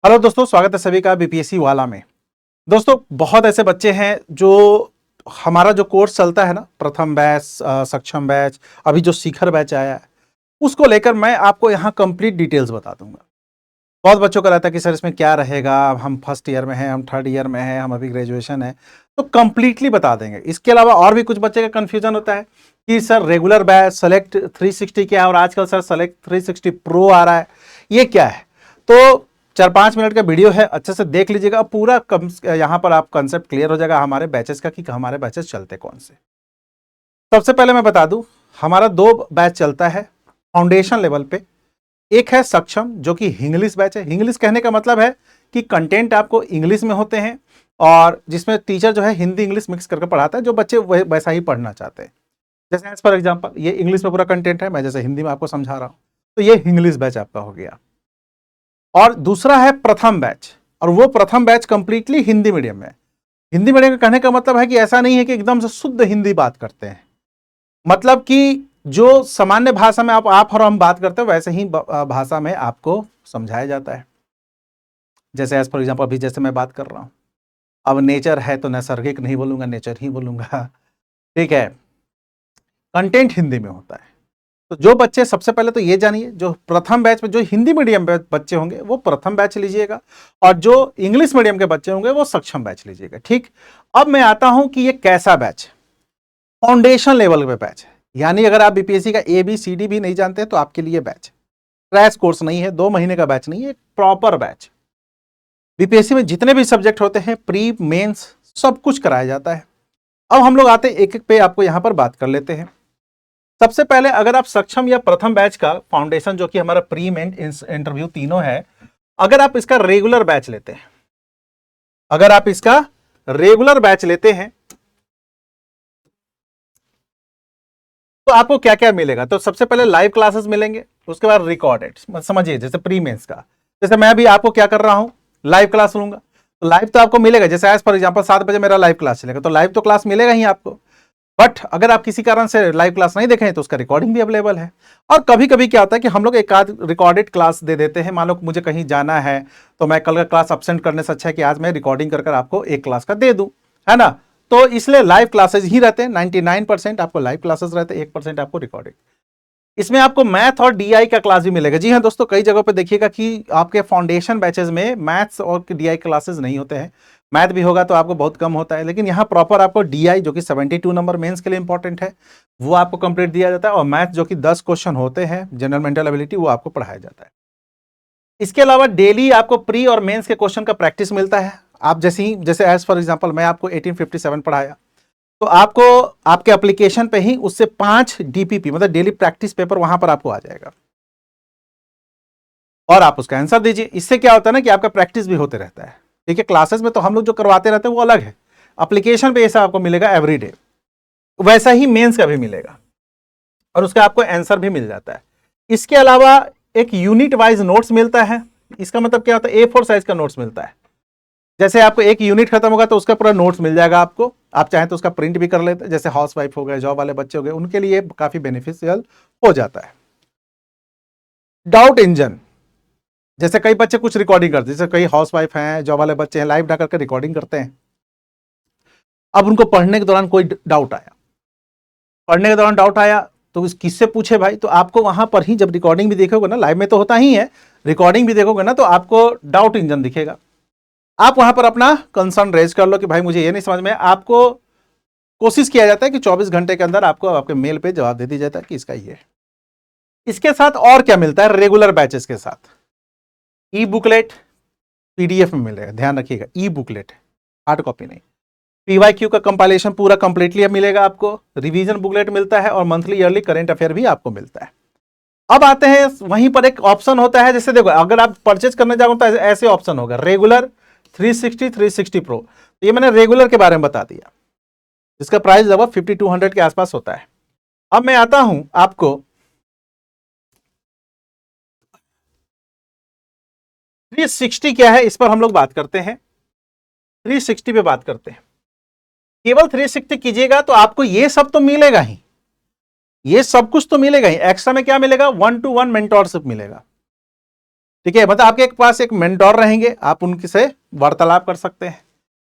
Hello दोस्तों, स्वागत है सभी का बीपीएससी वाला में। दोस्तों, बहुत ऐसे बच्चे हैं जो हमारा जो कोर्स चलता है ना, प्रथम बैच, सक्षम बैच, अभी जो शिखर बैच आया है, उसको लेकर मैं आपको यहाँ कंप्लीट डिटेल्स बता दूंगा। बहुत बच्चों का रहता है कि सर इसमें क्या रहेगा, हम फर्स्ट ईयर में हैं, हम थर्ड ईयर में हैं, हम अभी ग्रेजुएशन है, तो कंप्लीटली बता देंगे। इसके अलावा और भी कुछ बच्चे का कन्फ्यूजन होता है कि सर रेगुलर बैच, सेलेक्ट 360 क्या है, और आजकल सर सेलेक्ट 360 प्रो आ रहा है, ये क्या है। तो 4-5 मिनट का वीडियो है, अच्छे से देख लीजिएगा पूरा। यहाँ पर आप कंसेप्ट क्लियर हो जाएगा हमारे बैचेस का कि हमारे बैचेस चलते कौन से। सबसे पहले मैं बता दूं, हमारा 2 बैच चलता है फाउंडेशन लेवल पे। एक है सक्षम, जो कि इंग्लिश बैच है। इंग्लिश कहने का मतलब है कि कंटेंट आपको इंग्लिश में होते हैं, और जिसमें टीचर जो है हिंदी इंग्लिश मिक्स करके पढ़ाता है, जो बच्चे वैसा ही पढ़ना चाहते हैं। जैसे एज फॉर एग्जाम्पल ये इंग्लिश में पूरा कंटेंट है, मैं जैसे हिंदी में आपको समझा रहा हूँ, तो ये इंग्लिश बैच आपका हो गया। और दूसरा है प्रथम बैच, और वो प्रथम बैच कंप्लीटली हिंदी मीडियम में। हिंदी मीडियम का कहने का मतलब है कि ऐसा नहीं है कि एकदम से शुद्ध हिंदी बात करते हैं, मतलब कि जो सामान्य भाषा में आप और हम बात करते हैं वैसे ही भाषा में आपको समझाया जाता है। जैसे एज फॉर एग्जाम्पल अभी जैसे मैं बात कर रहा हूं, अब नेचर है तो नैसर्गिक नहीं बोलूंगा, नेचर ही बोलूंगा। ठीक है, कंटेंट हिंदी में होता है। तो जो बच्चे, सबसे पहले तो ये जानिए, जो प्रथम बैच में जो हिंदी मीडियम बच्चे होंगे वो प्रथम बैच लीजिएगा, और जो इंग्लिश मीडियम के बच्चे होंगे वो सक्षम बैच लीजिएगा। ठीक, अब मैं आता हूं कि ये कैसा बैच, फाउंडेशन लेवल पे बैच है। यानी अगर आप बीपीएससी का ABCD भी नहीं जानते तो आपके लिए बैच, क्रैश कोर्स नहीं है, 2 महीने का बैच नहीं है, प्रॉपर बैच। बीपीएससी में जितने भी सब्जेक्ट होते हैं, प्री मेंस सब कुछ कराया जाता है। अब हम लोग आते हैं एक एक पे, आपको यहां पर बात कर लेते हैं। सबसे पहले अगर आप सक्षम या प्रथम बैच का फाउंडेशन, जो कि हमारा प्री मेन इंटरव्यू तीनों है, अगर आप इसका रेगुलर बैच लेते हैं, अगर आप इसका रेगुलर बैच लेते हैं तो आपको क्या क्या मिलेगा। तो सबसे पहले लाइव क्लासेस मिलेंगे, उसके बाद रिकॉर्डेड, समझिए जैसे प्री मेंस का। जैसे मैं अभी आपको क्या कर रहा हूं, लाइव क्लास लूंगा, तो लाइव तो आपको मिलेगा। जैसे एज फॉर एग्जांपल 7 बजे मेरा लाइव क्लास चलेगा, तो लाइव तो क्लास मिलेगा ही आपको। बट अगर आप किसी कारण से लाइव क्लास नहीं देखें तो उसका रिकॉर्डिंग भी अवेलेबल है। और कभी कभी क्या होता है कि हम लोग एक आध रिकॉर्डेड क्लास दे देते हैं। मान लो मुझे कहीं जाना है, तो मैं कल का क्लास अब्सेंट करने से अच्छा है कि आज मैं रिकॉर्डिंग कर आपको एक क्लास का दे दूं, है ना। तो इसलिए लाइव क्लासेज ही रहते हैं, 99% आपको लाइव क्लासेस रहते हैं, 1% आपको रिकॉर्डिंग। इसमें आपको मैथ और डीआई का क्लास भी मिलेगा। जी हाँ दोस्तों, कई जगहों पे देखिएगा कि आपके फाउंडेशन बैचेस में मैथ्स और डीआई क्लासेस नहीं होते हैं। मैथ भी होगा तो आपको बहुत कम होता है, लेकिन यहाँ प्रॉपर आपको डीआई, जो कि 72 नंबर मेंस के लिए इंपॉर्टेंट है, वो आपको कंप्लीट दिया जाता है, और मैथ जो कि 10 क्वेश्चन होते हैं, जनरल मेंटल एबिलिटी, वो आपको पढ़ाया जाता है। इसके अलावा डेली आपको प्री और मेंस के क्वेश्चन का प्रैक्टिस मिलता है। आप जैसे एज फॉर एग्जांपल मैं आपको 1857 पढ़ाया, तो आपको आपके एप्लीकेशन पे ही उससे 5 डीपीपी मतलब डेली प्रैक्टिस पेपर वहां पर आपको आ जाएगा, और आप उसका आंसर दीजिए। इससे क्या होता है ना कि आपका प्रैक्टिस भी होते रहता है। ठीक है, क्लासेस में तो हम लोग जो करवाते रहते हैं वो अलग है, एप्लीकेशन पे ऐसा आपको मिलेगा एवरीडे, वैसा ही मेंस का भी मिलेगा, और उसका आपको आंसर भी मिल जाता है। इसके अलावा एक यूनिट वाइज नोट्स मिलता है। इसका मतलब क्या होता है, A4 साइज का नोट्स मिलता है। जैसे आपको एक यूनिट खत्म होगा तो उसका पूरा नोट्स मिल जाएगा आपको, आप चाहें तो उसका प्रिंट भी कर लेते हैं। जैसे हाउस वाइफ हो गए, जॉब वाले बच्चे हो गए, उनके लिए काफी बेनिफिशियल हो जाता है। डाउट इंजन, जैसे कई बच्चे कुछ रिकॉर्डिंग करते हैं, जैसे कई हाउस वाइफ हैं, जॉब वाले बच्चे हैं, लाइव डाल करके रिकॉर्डिंग करते हैं। अब उनको पढ़ने के दौरान कोई डाउट आया, पढ़ने के दौरान डाउट आया तो किससे पूछे भाई, तो आपको वहां पर ही, जब रिकॉर्डिंग भी देखोगे ना, लाइव में तो होता ही है, रिकॉर्डिंग भी देखोगे ना, तो आपको डाउट इंजन दिखेगा। आप वहां पर अपना कंसर्न रेज कर लो कि भाई मुझे ये नहीं समझ में। आपको कोशिश किया जाता है कि 24 घंटे के अंदर आपको आपके मेल पे जवाब दे दिया जाता है कि इसका ये है। इसके साथ और क्या मिलता है रेगुलर बैचेस के साथ, ई बुकलेट PDF में मिलेगा, ध्यान रखिएगा, ई बुकलेट, हार्ड कॉपी नहीं। PYQ का कंपाइलेशन पूरा कंप्लीटली मिलेगा आपको, रिवीजन बुकलेट मिलता है, और मंथली ईयरली करंट अफेयर भी आपको मिलता है। अब आते हैं, वहीं पर एक ऑप्शन होता है, जैसे देखो अगर आप परचेज करने जाओ तो ऐसे ऑप्शन होगा, रेगुलर, 360, 360 प्रो। तो ये मैंने रेगुलर के बारे में बता दिया, इसका प्राइस लगभग 5200 के आसपास होता है। अब मैं आता हूं आपको 360 क्या है, इस पर हम लोग बात करते हैं। 360 पे बात करते हैं। केवल 360 कीजिएगा तो आपको ये सब तो मिलेगा ही, ये सब कुछ तो मिलेगा ही। एक्स्ट्रा में क्या मिलेगा, 1-to-1 मेंटोरशिप मिलेगा। ठीक है, मतलब आपके पास एक मेंटोर रहेंगे, आप उनके से वार्तालाप कर सकते हैं।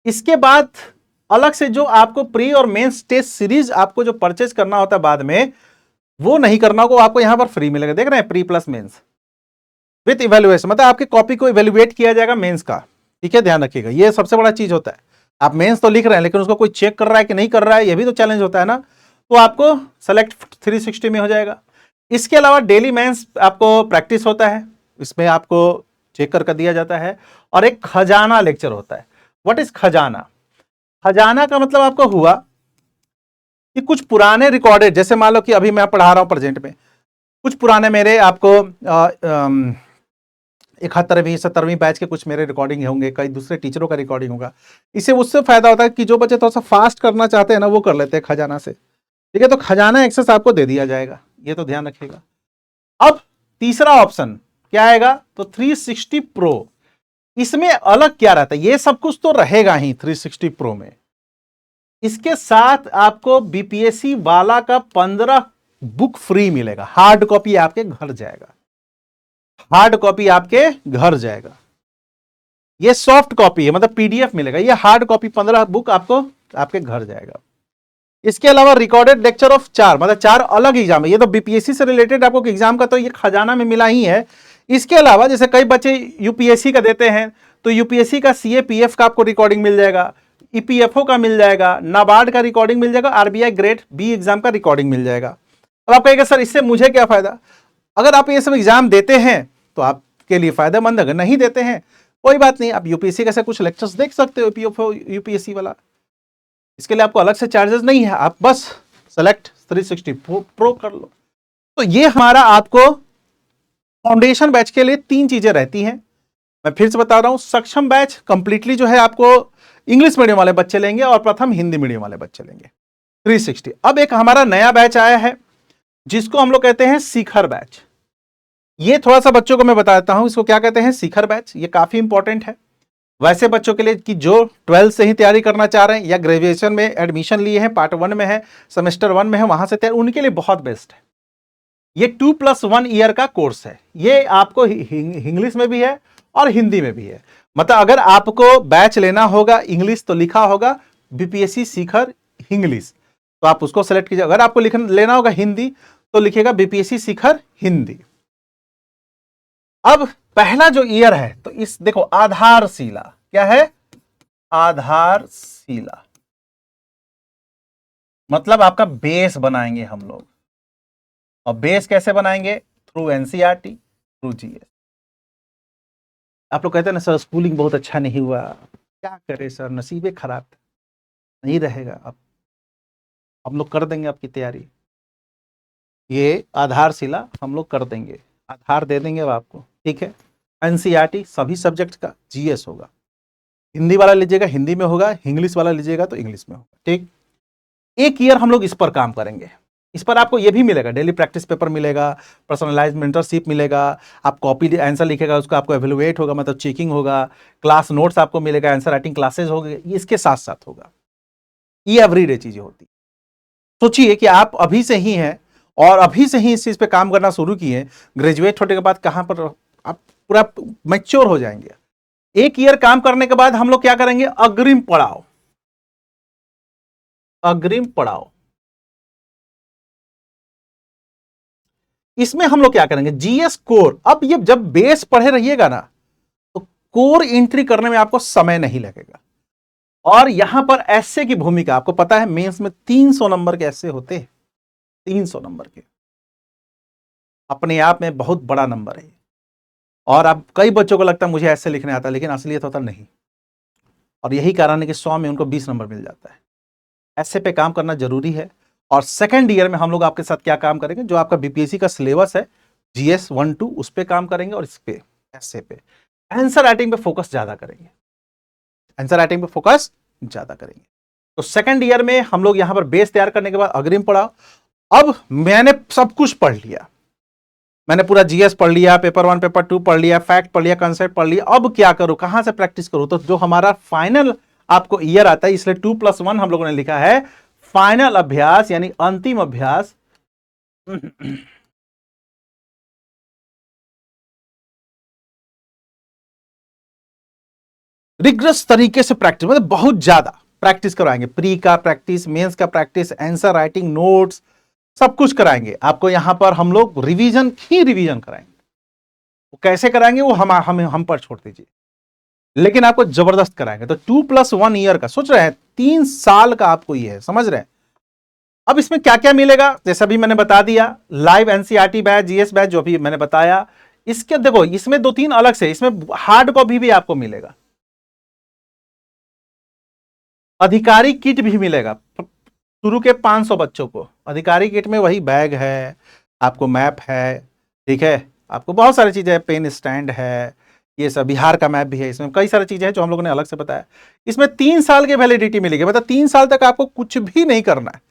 इसके बाद अलग से जो आपको प्री और मेंस टेस्ट सीरीज आपको जो परचेज करना होता है बाद में, वो नहीं करना होगा, आपको यहां पर फ्री मिलेगा। देख रहे हैं, pre plus mains with evaluation, मतलब आपकी कॉपी को इवेल्युएट किया जाएगा मेंस का। ठीक है, ध्यान रखिएगा, ये सबसे बड़ा चीज होता है। आप मेंस तो लिख रहे हैं लेकिन उसको कोई चेक कर रहा है कि नहीं कर रहा है, ये भी तो चैलेंज होता है ना। तो आपको सेलेक्ट 360 में हो जाएगा। इसके अलावा डेली मेंस आपको प्रैक्टिस होता है, इसमें आपको चेक कर दिया जाता है। और एक खजाना लेक्चर होता है। व्हाट इज खजाना? खजाना का मतलब आपको हुआ कि कुछ पुराने रिकॉर्डेड, जैसे मान लो कि अभी मैं पढ़ा रहा हूं प्रेजेंट में, कुछ पुराने मेरे आपको 71वीं 70वीं बैच के कुछ मेरे रिकॉर्डिंग होंगे, कई दूसरे टीचरों का रिकॉर्डिंग होगा। इससे उससे फायदा होता है कि जो बच्चे थोड़ा सा फास्ट करना चाहते हैं ना, वो कर लेते हैं खजाना से। ठीक है, तो खजाना एक्सेस आपको दे दिया जाएगा, ये तो ध्यान रखिएगा। अब तीसरा ऑप्शन क्या आएगा? तो 360 प्रो। इसमें अलग क्या रहता है? ये सब कुछ तो रहेगा ही 360 प्रो में। इसके साथ आपको बीपीएससी वाला का 15 बुक फ्री मिलेगा। हार्ड कॉपी आपके घर जाएगा, हार्ड कॉपी आपके घर जाएगा। ये सॉफ्ट कॉपी है, मतलब पीडीएफ मिलेगा। ये हार्ड कॉपी 15 बुक आपको आपके घर जाएगा। इसके अलावा रिकॉर्डेड लेक्चर ऑफ 4, मतलब 4 अलग एग्जाम है। ये तो बीपीएससी से रिलेटेड आपको एग्जाम का तो ये खजाना में मिला ही है। इसके अलावा जैसे कई बच्चे यूपीएससी का देते हैं, तो यूपीएससी का सीएपीएफ का आपको रिकॉर्डिंग मिल जाएगा, ईपीएफओ का मिल जाएगा, नाबार्ड का रिकॉर्डिंग मिल जाएगा, आरबीआई ग्रेड बी एग्जाम का रिकॉर्डिंग मिल जाएगा। अब आप कहेंगे सर इससे मुझे क्या फायदा? अगर आप ये सब एग्जाम देते हैं तो आपके लिए फायदेमंद, अगर नहीं देते हैं कोई बात नहीं, आप यूपीएससी का से कुछ लेक्चर्स देख सकते हो, यूपीएससी वाला। इसके लिए आपको अलग से चार्जेस नहीं है, आप बस सेलेक्ट 360 प्रो कर लो। तो ये हमारा आपको फाउंडेशन बैच के लिए 3 चीजें रहती हैं। मैं फिर से बता रहा हूं, सक्षम बैच कंप्लीटली जो है आपको इंग्लिश मीडियम वाले बच्चे लेंगे और प्रथम हिंदी मीडियम वाले बच्चे लेंगे 360। अब एक हमारा नया बैच आया है जिसको हम लोग कहते हैं शिखर बैच। ये थोड़ा सा बच्चों को मैं बता देता हूं, इसको क्या कहते हैं, शिखर बैच। ये काफी इंपॉर्टेंट है वैसे बच्चों के लिए कि जो 12th से ही तैयारी करना चाह रहे हैं या ग्रेजुएशन में एडमिशन लिए हैं, पार्ट 1 में है, सेमेस्टर 1 में है, वहां से तैयारी, उनके लिए बहुत बेस्ट है। ये 2+1 ईयर का कोर्स है। ये आपको इंग्लिश में भी है और हिंदी में भी है। मतलब अगर आपको बैच लेना होगा इंग्लिश तो लिखा होगा बीपीएससी शिखर इंग्लिश, तो आप उसको सेलेक्ट कीजिए। अगर आपको लेना होगा हिंदी तो लिखेगा बीपीएससी शिखर हिंदी। अब पहला जो ईयर है, तो इस देखो आधारशिला क्या है? आधारशिला मतलब आपका बेस बनाएंगे हम लोग। और बेस कैसे बनाएंगे? Through NCERT, through GS. आप लोग कहते हैं ना सर स्कूलिंग बहुत अच्छा नहीं हुआ, क्या करें सर, नसीबे खराब था। नहीं रहेगा, अब हम लोग कर देंगे आपकी तैयारी। ये आधारशिला हम लोग कर देंगे, आधार दे देंगे अब आपको। ठीक है, एनसीईआरटी सभी सब्जेक्ट का, जीएस होगा, हिंदी वाला लीजिएगा हिंदी में होगा, इंग्लिश वाला लीजिएगा तो इंग्लिश में होगा। ठीक, एक ईयर हम लोग इस पर काम करेंगे। इस पर आपको ये भी मिलेगा, डेली प्रैक्टिस पेपर मिलेगा, पर्सनलाइज्ड मेंटरशिप मिलेगा, आप कॉपी आंसर लिखेगा उसका आपको एवेलुएट होगा, मतलब चेकिंग होगा, क्लास नोट्स आपको मिलेगा, आंसर राइटिंग क्लासेस होगी, इसके साथ साथ होगा। ये एवरीडे चीजें होती। सोचिए कि आप अभी से ही हैं और अभी से ही इस चीज पे काम करना शुरू किए, ग्रेजुएट होने के बाद कहां पर आप पूरा मैच्योर हो जाएंगे। एक ईयर काम करने के बाद हम लोग क्या करेंगे? अग्रिम पड़ाव, अग्रिम पड़ाव। इसमें हम लोग क्या करेंगे? GS core. अब ये जब बेस पढ़े रहिएगा ना तो कोर एंट्री करने में आपको समय नहीं लगेगा। और यहां पर एस्से की भूमिका आपको पता है, मेंस में 300 नंबर के एस्से होते हैं, 300 नंबर के, अपने आप में बहुत बड़ा नंबर है। और अब कई बच्चों को लगता है मुझे ऐसे लिखने आता है, लेकिन असलियत होता नहीं। और यही कारण है कि 100 में उनको 20 नंबर मिल जाता है। ऐसे पे काम करना जरूरी है। और सेकेंड ईयर में हम लोग आपके साथ क्या काम करेंगे? जो आपका बीपीएससी का सिलेबस है जीएस 1-2 उस पे काम करेंगे और इस पे ऐसे पे आंसर राइटिंग पे फोकस ज्यादा करेंगे, आंसर राइटिंग पे फोकस ज्यादा करेंगे। तो सेकेंड ईयर में हम लोग यहां पर बेस तैयार करने के बाद अग्रिम पढ़ाओ। अब मैंने सब कुछ पढ़ लिया, मैंने पूरा जीएस पढ़ लिया, पेपर 1 पेपर 2 पढ़ लिया, फैक्ट पढ़ लिया, कंसेप्ट पढ़ लिया। अब क्या करूं, कहां से प्रैक्टिस करूं? तो जो हमारा फाइनल आपको ईयर आता है, इसलिए 2+1 हम लोगों ने लिखा है, फाइनल अभ्यास यानी अंतिम अभ्यास। रिग्रस तरीके से प्रैक्टिस, मतलब बहुत ज्यादा प्रैक्टिस करवाएंगे। प्री का प्रैक्टिस, मेंस का प्रैक्टिस, आंसर राइटिंग, नोट्स, सब कुछ कराएंगे आपको। यहां पर हम लोग रिवीजन ही रिवीजन कराएंगे। वो कैसे कराएंगे वो हम पर छोड़ दीजिए, लेकिन आपको जबरदस्त कराएंगे। तो 2+1 ईयर का सोच रहे हैं, 3 साल का आपको ये है, समझ रहे हैं। अब इसमें क्या क्या मिलेगा, जैसा भी मैंने बता दिया, live NCERT batch, GS batch जो भी मैंने बताया। इसके देखो, इसमें 2-3 अलग से, इसमें हार्ड कॉपी भी आपको मिलेगा, अधिकारी किट भी मिलेगा। शुरू के 500 बच्चों को अधिकारी किट में वही बैग है, आपको मैप है, ठीक है, आपको बहुत सारी चीजें, पेन स्टैंड है, ये सब बिहार का मैप भी है, इसमें कई सारी चीजें हैं जो हम लोगों ने अलग से बताया। इसमें 3 साल की वैलिडिटी मिलेगी, मतलब 3 साल तक आपको कुछ भी नहीं करना है।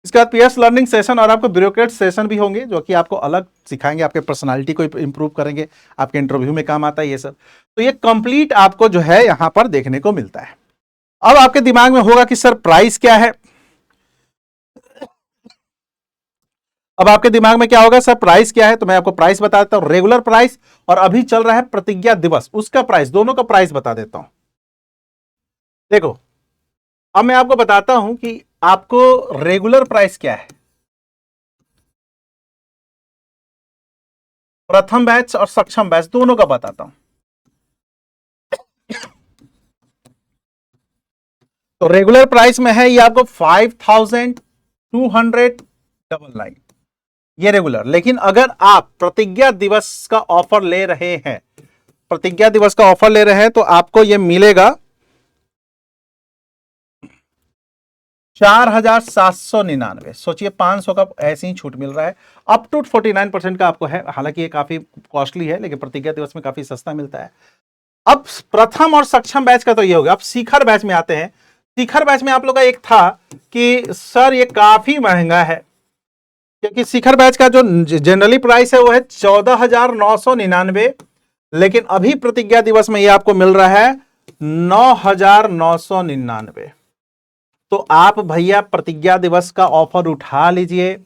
इसके बाद पीएस लर्निंग सेशन और आपको ब्यूरोक्रेट सेशन भी होंगे, जो कि आपको अलग सिखाएंगे, आपके पर्सनालिटी को इंप्रूव करेंगे, आपके इंटरव्यू में काम आता है ये सब। तो ये कंप्लीट आपको जो है यहां पर देखने को मिलता है। अब आपके दिमाग में होगा कि सर प्राइस क्या है। अब आपके दिमाग में क्या होगा, सर प्राइस क्या है, तो मैं आपको प्राइस बता देता हूं, रेगुलर प्राइस और अभी चल रहा है प्रतिज्ञा दिवस उसका प्राइस, दोनों का प्राइस बता देता हूं। देखो, अब मैं आपको बताता हूं कि आपको रेगुलर प्राइस क्या है, प्रथम बैच और सक्षम बैच दोनों का बताता हूं। तो रेगुलर प्राइस में है ये आपको 5299 ये रेगुलर। लेकिन अगर आप प्रतिज्ञा दिवस का ऑफर ले रहे हैं, प्रतिज्ञा दिवस का ऑफर ले रहे हैं, तो आपको ये मिलेगा 4799। सोचिए 500 का ऐसे ही छूट मिल रहा है, अप टू 49% का आपको है। हालांकि ये काफी कॉस्टली है, लेकिन प्रतिज्ञा दिवस में काफी सस्ता मिलता है। अब प्रथम और सक्षम बैच का तो ये हो गया। अब शिखर बैच में आते हैं। शिखर बैच में आप लोग का एक था कि सर ये काफी महंगा है, क्योंकि शिखर बैच का जो जनरली प्राइस है वो है 14,999, लेकिन अभी प्रतिज्ञा दिवस में ये आपको मिल रहा है 9,999। तो आप भैया प्रतिज्ञा दिवस का ऑफर उठा लीजिए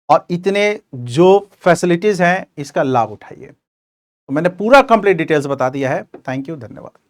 और इतने जो फैसिलिटीज हैं इसका लाभ उठाइए। तो मैंने पूरा कंप्लीट डिटेल्स बता दिया है। थैंक यू, धन्यवाद।